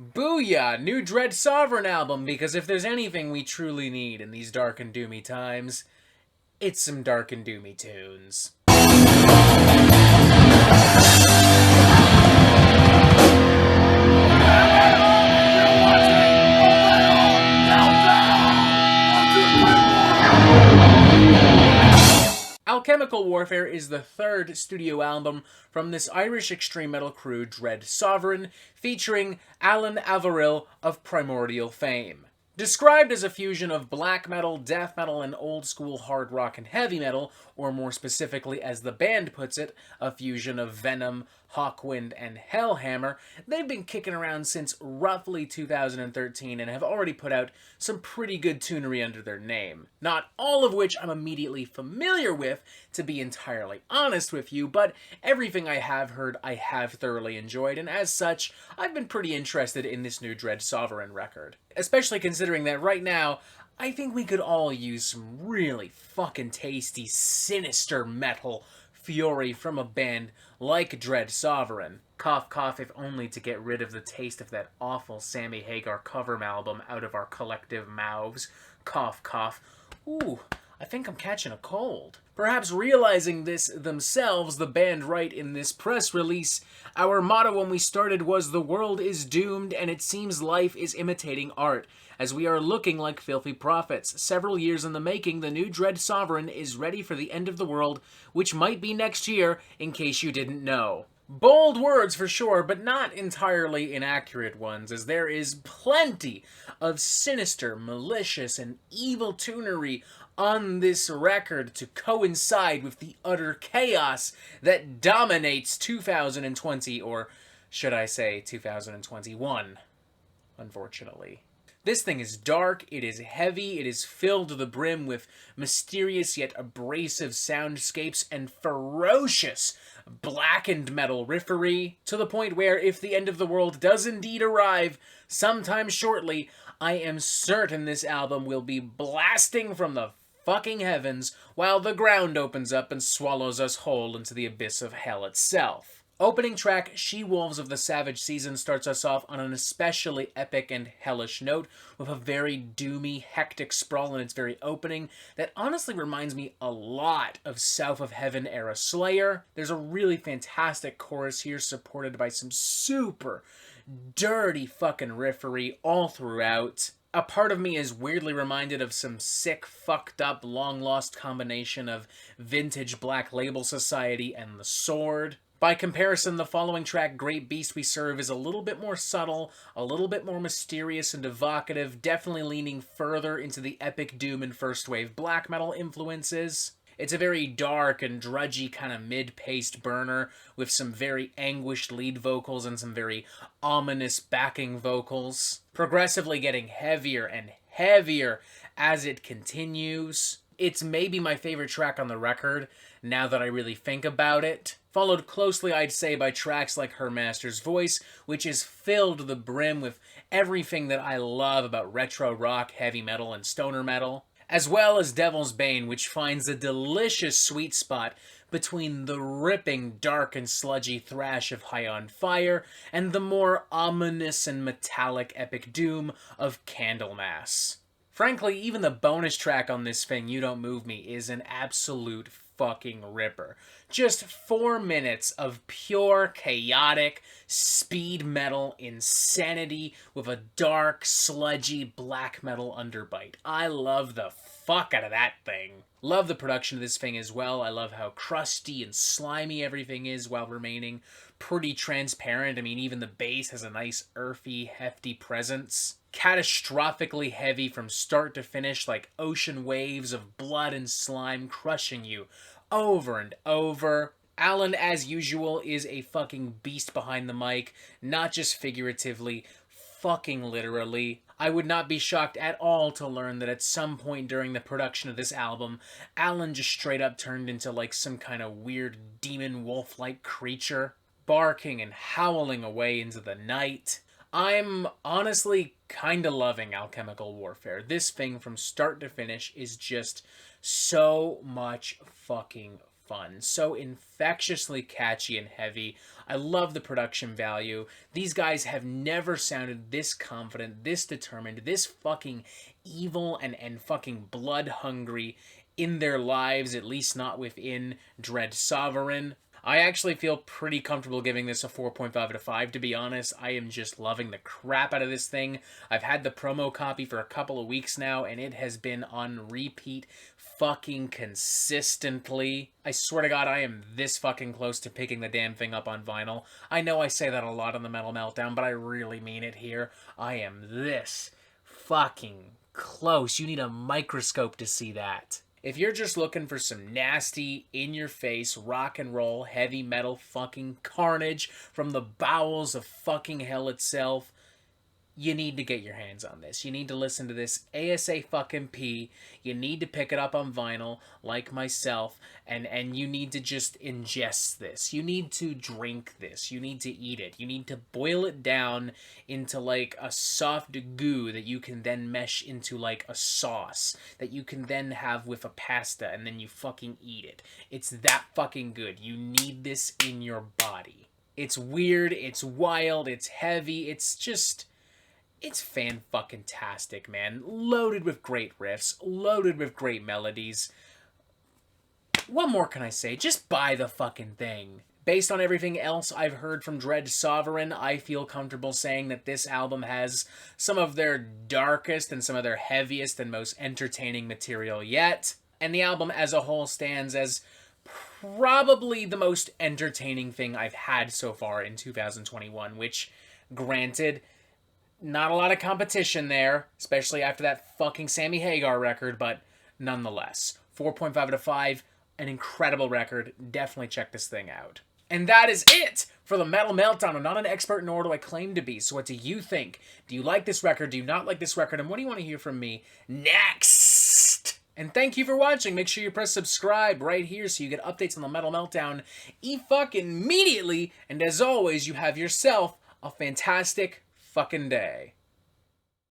Booyah! New Dread Sovereign album, because if there's anything we truly need in these dark and doomy times, it's some dark and doomy tunes. Alchemical Warfare is the third studio album from this Irish extreme metal crew, Dread Sovereign, featuring Alan Averill of Primordial fame. Described as a fusion of black metal, death metal, and old school hard rock and heavy metal, or more specifically as the band puts it, a fusion of Venom, Hawkwind, and Hellhammer, they've been kicking around since roughly 2013 and have already put out some pretty good tunery under their name. Not all of which I'm immediately familiar with, to be entirely honest with you, but everything I have heard I have thoroughly enjoyed, and as such, I've been pretty interested in this new Dread Sovereign record. Especially considering that right now, I think we could all use some really fucking tasty, sinister metal fury from a band like Dread Sovereign. Cough cough, if only to get rid of the taste of that awful Sammy Hagar cover album out of our collective mouths. Cough cough. Ooh, I think I'm catching a cold. Perhaps realizing this themselves, the band write in this press release, "Our motto when we started was 'The world is doomed and it seems life is imitating art.' As we are looking like filthy prophets. Several years in the making, the new Dread Sovereign is ready for the end of the world, which might be next year, in case you didn't know." Bold words for sure, but not entirely inaccurate ones, as there is plenty of sinister, malicious, and evil tunery on this record to coincide with the utter chaos that dominates 2020, or should I say 2021, unfortunately. This thing is dark, it is heavy, it is filled to the brim with mysterious yet abrasive soundscapes and ferocious blackened metal riffery, to the point where if the end of the world does indeed arrive sometime shortly, I am certain this album will be blasting from the fucking heavens while the ground opens up and swallows us whole into the abyss of hell itself. Opening track, She-Wolves of the Savage Season, starts us off on an especially epic and hellish note, with a very doomy, hectic sprawl in its very opening that honestly reminds me a lot of South of Heaven era Slayer. There's a really fantastic chorus here, supported by some super dirty fucking riffery all throughout. A part of me is weirdly reminded of some sick, fucked up, long-lost combination of vintage Black Label Society and The Sword. By comparison, the following track, Great Beast We Serve, is a little bit more subtle, a little bit more mysterious and evocative, definitely leaning further into the epic doom and first wave black metal influences. It's a very dark and drudgy kind of mid-paced burner with some very anguished lead vocals and some very ominous backing vocals, progressively getting heavier and heavier as it continues. It's maybe my favorite track on the record, now that I really think about it. Followed closely, I'd say, by tracks like Her Master's Voice, which is filled to the brim with everything that I love about retro rock, heavy metal, and stoner metal. As well as Devil's Bane, which finds a delicious sweet spot between the ripping, dark, and sludgy thrash of High on Fire and the more ominous and metallic epic doom of Candlemas. Frankly, even the bonus track on this thing, You Don't Move Me, is an absolute fucking ripper. Just 4 minutes of pure, chaotic, speed metal insanity with a dark, sludgy, black metal underbite. I love the fuck out of that thing. Love the production of this thing as well. I love how crusty and slimy everything is while remaining pretty transparent. I mean, even the bass has a nice earthy, hefty presence. Catastrophically heavy from start to finish, like ocean waves of blood and slime crushing you over and over. Alan, as usual, is a fucking beast behind the mic, not just figuratively, fucking literally. I would not be shocked at all to learn that at some point during the production of this album, Alan just straight up turned into like some kind of weird demon wolf-like creature, barking and howling away into the night. I'm honestly kinda loving Alchemical Warfare. This thing from start to finish is just so much fucking fun, so infectiously catchy and heavy. I love the production value. These guys have never sounded this confident, this determined, this fucking evil and fucking blood hungry in their lives, at least not within Dread Sovereign. I actually feel pretty comfortable giving this a 4.5 out of 5, to be honest. I am just loving the crap out of this thing. I've had the promo copy for a couple of weeks now, and it has been on repeat fucking consistently. I swear to God, I am this fucking close to picking the damn thing up on vinyl. I know I say that a lot on the Metal Meltdown, but I really mean it here. I am this fucking close. You need a microscope to see that. If you're just looking for some nasty, in-your-face, rock and roll, heavy metal fucking carnage from the bowels of fucking hell itself, you need to get your hands on this. You need to listen to this ASA fucking P. You need to pick it up on vinyl, like myself, and you need to just ingest this. You need to drink this. You need to eat it. You need to boil it down into like a soft goo that you can then mesh into like a sauce that you can then have with a pasta, and then you fucking eat it. It's that fucking good. You need this in your body. It's weird, it's wild, it's heavy, it's just... It's fan-fucking-tastic, man. Loaded with great riffs, loaded with great melodies. What more can I say? Just buy the fucking thing. Based on everything else I've heard from Dread Sovereign, I feel comfortable saying that this album has some of their darkest and some of their heaviest and most entertaining material yet. And the album as a whole stands as probably the most entertaining thing I've had so far in 2021, which, granted... Not a lot of competition there, especially after that fucking Sammy Hagar record, but nonetheless. 4.5 out of 5, an incredible record. Definitely check this thing out. And that is it for the Metal Meltdown. I'm not an expert, nor do I claim to be, so what do you think? Do you like this record? Do you not like this record? And what do you want to hear from me next? And thank you for watching. Make sure you press subscribe right here so you get updates on the Metal Meltdown fucking immediately. And as always, you have yourself a fantastic fucking day.